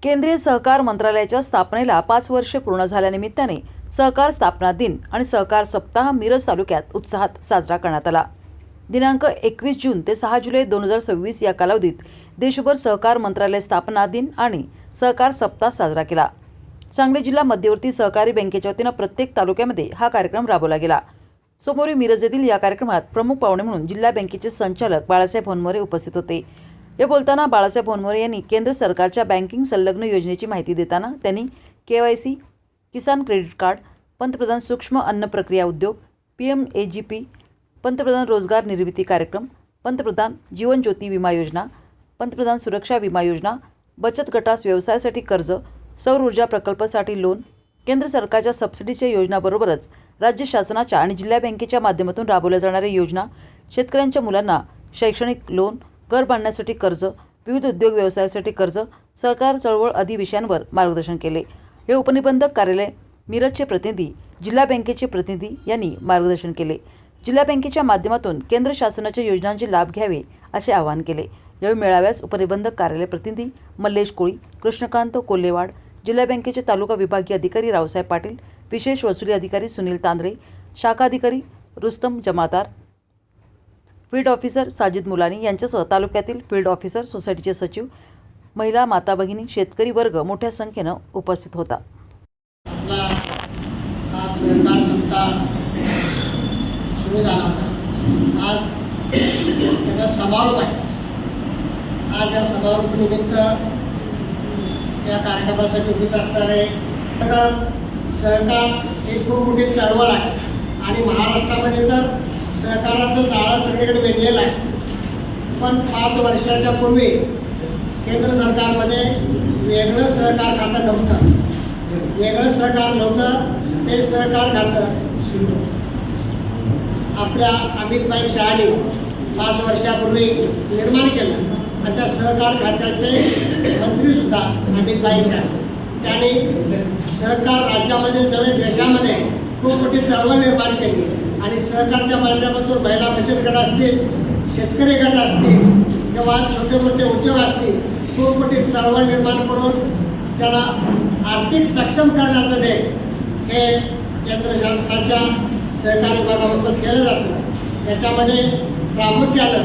केंद्रीय सहकार मंत्रालयाच्या स्थापनेला 5 वर्षे पूर्ण झाल्यानिमित्ताने सहकार स्थापना दिन आणि सहकार सप्ताह मिरज तालुक्यात उत्साहात साजरा करण्यात आला। दिनांक 21 जून ते 6 जुलै 2026 या कालावधीत देशभर सहकार मंत्रालय स्थापना दिन आणि सहकार सप्ताह साजरा केला। सांगली जिल्हा मध्यवर्ती सहकारी बँकेच्या वतीने प्रत्येक तालुक्यामध्ये हा कार्यक्रम राबवला गेला। सोमवारी मिरज येथील या कार्यक्रमात प्रमुख पाहुणे म्हणून जिल्हा बँकेचे संचालक बाळासाहेब होनमोरे उपस्थित होते। या बोलताना बाळासाहेब होनमोरे यांनी केंद्र सरकारच्या बँकिंग संलग्न योजनेची माहिती देताना त्यांनी KYC, किसान क्रेडिट कार्ड, पंतप्रधान सूक्ष्म अन्न प्रक्रिया उद्योग, PMAGP, पंतप्रधान रोजगार निर्मिती कार्यक्रम, पंतप्रधान जीवन ज्योती विमा योजना, पंतप्रधान सुरक्षा विमा योजना, बचत गटास व्यवसायासाठी कर्ज, सौर ऊर्जा प्रकल्पासाठी लोन, केंद्र सरकारच्या सबसिडीच्या योजनाबरोबरच राज्य शासनाच्या आणि जिल्हा बँकेच्या माध्यमातून राबवल्या जाणाऱ्या योजना, शेतकऱ्यांच्या मुलांना शैक्षणिक लोन, घर बांधण्यासाठी कर्ज, विविध उद्योग व्यवसायासाठी कर्ज, सहकार चळवळ आदी विषयांवर मार्गदर्शन केले। हे उपनिबंधक कार्यालय मिरजचे प्रतिनिधी, जिल्हा बँकेचे प्रतिनिधी यांनी मार्गदर्शन केले। जिल्हा बँकेच्या माध्यमातून केंद्र शासनाच्या योजनांचे लाभ घ्यावे असे आवाहन केले। यावेळी मेळाव्यास उपनिबंधक कार्यालय प्रतिनिधी मल्लेश कोळी, कृष्णकांत कोल्हेवाड, जिल्हा बँकेचे तालुका विभागीय अधिकारी रावसाहेब पाटील, विशेष वसुली अधिकारी सुनील तांदरे, शाखा अधिकारी रुस्तम जमादार, फील्ड ऑफिसर साजिद मुलानी यांच्यासह तालुक्यातील फील्ड ऑफिसर, सोसायटीचे सचिव, महिला, माता भगिनी, शेतकरी वर्ग मोठ्या संख्येने उपस्थित होता। सहकार सप्ताह सुरू झाला होता। आज त्याचा समारोप आहे। आज या समारोपानिमित्त या कार्यक्रमासाठी उपस्थित असणारे सहकार ही खूप मोठी चळवळ आहे आणि महाराष्ट्रामध्ये तर सहकाराचं जाळं सगळीकडे वेढलेलं आहे। पण 5 वर्षाच्या पूर्वी केंद्र सरकारमध्ये वेगळं सहकार खातं नव्हतं। वेगळं सहकार नव्हतं, ते सहकार खातं आपल्या अमितभाई शहानी 5 वर्षापूर्वी निर्माण केलं आणि त्या सहकार खात्याचे मंत्रीसुद्धा अमितभाई शहानी। त्याने सहकार राज्यामध्ये नव्हे देशामध्ये खूप मोठी चळवळ निर्माण केली आणि सहकारच्या माध्यमातून महिला बचत गट असतील, शेतकरी गट असतील किंवा छोटे मोठे उद्योग असतील, खूप मोठी चळवळ निर्माण करून त्याला आर्थिक सक्षम करण्याचं ध्येय हे केंद्र शासनाच्या सहकारी विभागामार्फत केलं जातं। याच्यामध्ये प्रामुख्यानं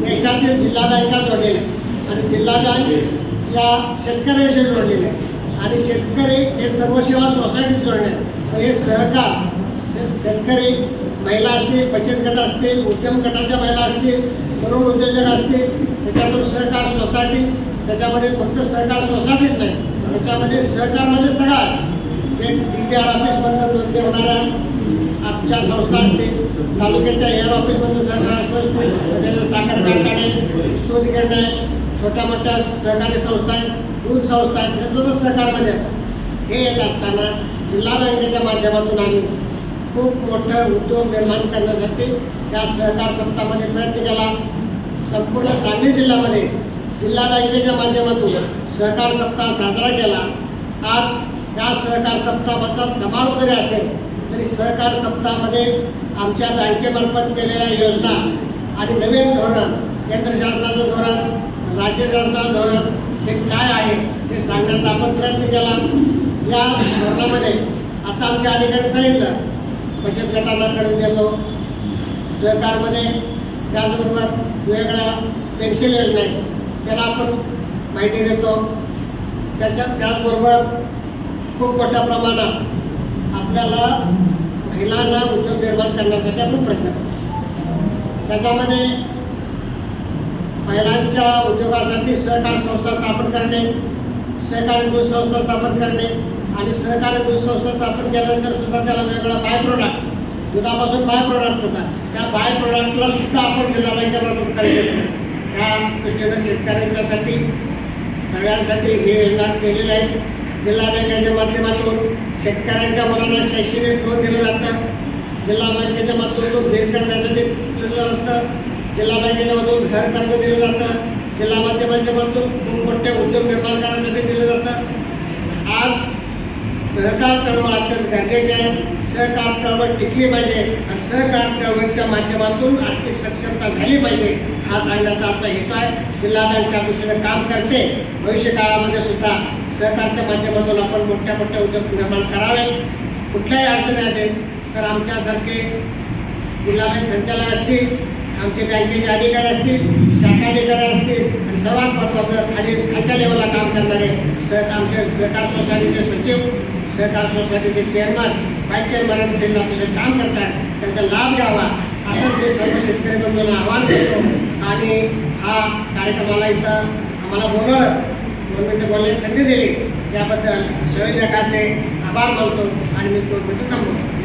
देशातील जिल्हा बँका जोडलेल्या आणि जिल्हा बँक या शेतकऱ्याशी जोडलेल्या आणि शेतकरी हे सर्व सेवा सोसायटी जोडल्या। हे सहकार शेतकरी, महिला असतील, बचत गट असतील, उद्यम गटाच्या महिला असतील, तरुण उद्योजक असतील, त्याच्यातून सहकार सोसायटी, त्याच्यामध्ये फक्त सहकार सोसायटीच नाही, त्याच्यामध्ये सहकारमध्ये सगळं आहे। जे DPR ऑफिसमधून नोंदणी होणाऱ्या आमच्या संस्था असतील, तालुक्याच्या AR ऑफिसमधून सहकार असतील, त्याच्या साखर कारखाने, दूध गिरण्या, छोट्या मोठ्या सहकारी संस्था आहेत, दूध संस्था आहेत, हे सुद्धा सहकारमध्ये येतात। हे येत असताना जिल्हा बँकेच्या माध्यमातून आम्ही खूप मोठं उद्योग निर्माण करण्यासाठी या सहकार सप्ताहामध्ये प्रयत्न केला। संपूर्ण सांगली जिल्ह्यामध्ये जिल्हा बँकेच्या माध्यमातून सहकार सप्ताह साजरा केला। आज या सहकार सप्ताहाचा समारोप जरी असेल तरी सहकार सप्ताहामध्ये आमच्या बँकेमार्फत केलेल्या योजना आणि नवीन धोरण, केंद्र शासनाचं धोरण, राज्य शासनाचं धोरण हे काय आहे हे सांगण्याचा आपण प्रयत्न केला। या धोरणामध्ये आता आमच्या अधिकाऱ्यांनी सांगितलं, बचत गटाला कर्ज देतो, सहकारमध्ये त्याचबरोबर वेगवेगळ्या पेन्शन योजना आहेत त्याला आपण माहिती देतो। त्याचबरोबर खूप मोठ्या प्रमाणात आपल्याला महिलांना उद्योग निर्माण करण्यासाठी आपण प्रयत्न करतो। त्याच्यामध्ये महिलांच्या उद्योगासाठी सहकार संस्था स्थापन करणे, सहकारी दूध संस्था स्थापन करणे आणि सहकारी दूध संस्था स्थापन केल्यानंतर सुद्धा त्याला वेगवेगळा बाय प्रोडक्ट, दुधापासून बाय प्रोडक्ट होतात, त्या बाय प्रोडक्टला सुद्धा आपण जिल्हा बँकेमार्फत कर्ज देतो। त्या दृष्टीनं शेतकऱ्यांच्यासाठी सगळ्यांसाठी ही योजना केलेली आहे। जिल्हा बँकेच्या माध्यमातून शेतकऱ्यांच्या मुलांना शैक्षणिक लोन दिलं जातं, जिल्हा बँकेच्या माध्यमातून भेट करण्यासाठी दिलं असतं, जिल्हा बँकेच्या मधून घर कर्ज दिलं जातं, जिल्हा माध्यमाच्या मधून खूप मोठे उद्योग निर्माण करण्यासाठी दिलं जातं। आज सहकार चळवळ अत्यंत गरजेची आहे. सहकार चळवळ टिकली पाहिजे आणि सहकार चळवळीच्या माध्यमातून आर्थिक सक्षमता झाली पाहिजे हा सांगण्याचा आमचा हेतू आहे. जिल्हा बँक त्या दृष्टीने काम करते. भविष्य काळामध्ये सुद्धा सहकारच्या माध्यमातून आपण मोठ्या मोठ्या उद्योग निर्माण करावे. कुठल्याही अडचणी आल्या तर आमच्यासारखे जिल्हा बँक संचालक असतील, आमचे बँकेचे अधिकारी असतील, शाखा अधिकारी असतील आणि सर्वात महत्त्वाचं खालच्या लेवलला काम करणारे आमचे सहकार सोसायटीचे सचिव, सहकार सोसायटीचे चेअरमन, व्हाईस चेअरमन आणि फील्ड ऑफिसर काम करतात. त्यांचा लाभ घ्यावा असंच मी सर्व शेतकरी बंधूंना आवाहन करतो. आणि हा कार्यक्रमाला इथं आम्हाला बोलवलं, 2 मिनिटं बोलण्याची संधी दिली, त्याबद्दल संयोजकाचे आभार मानतो आणि मी 2 मिनिटं थांबवतो.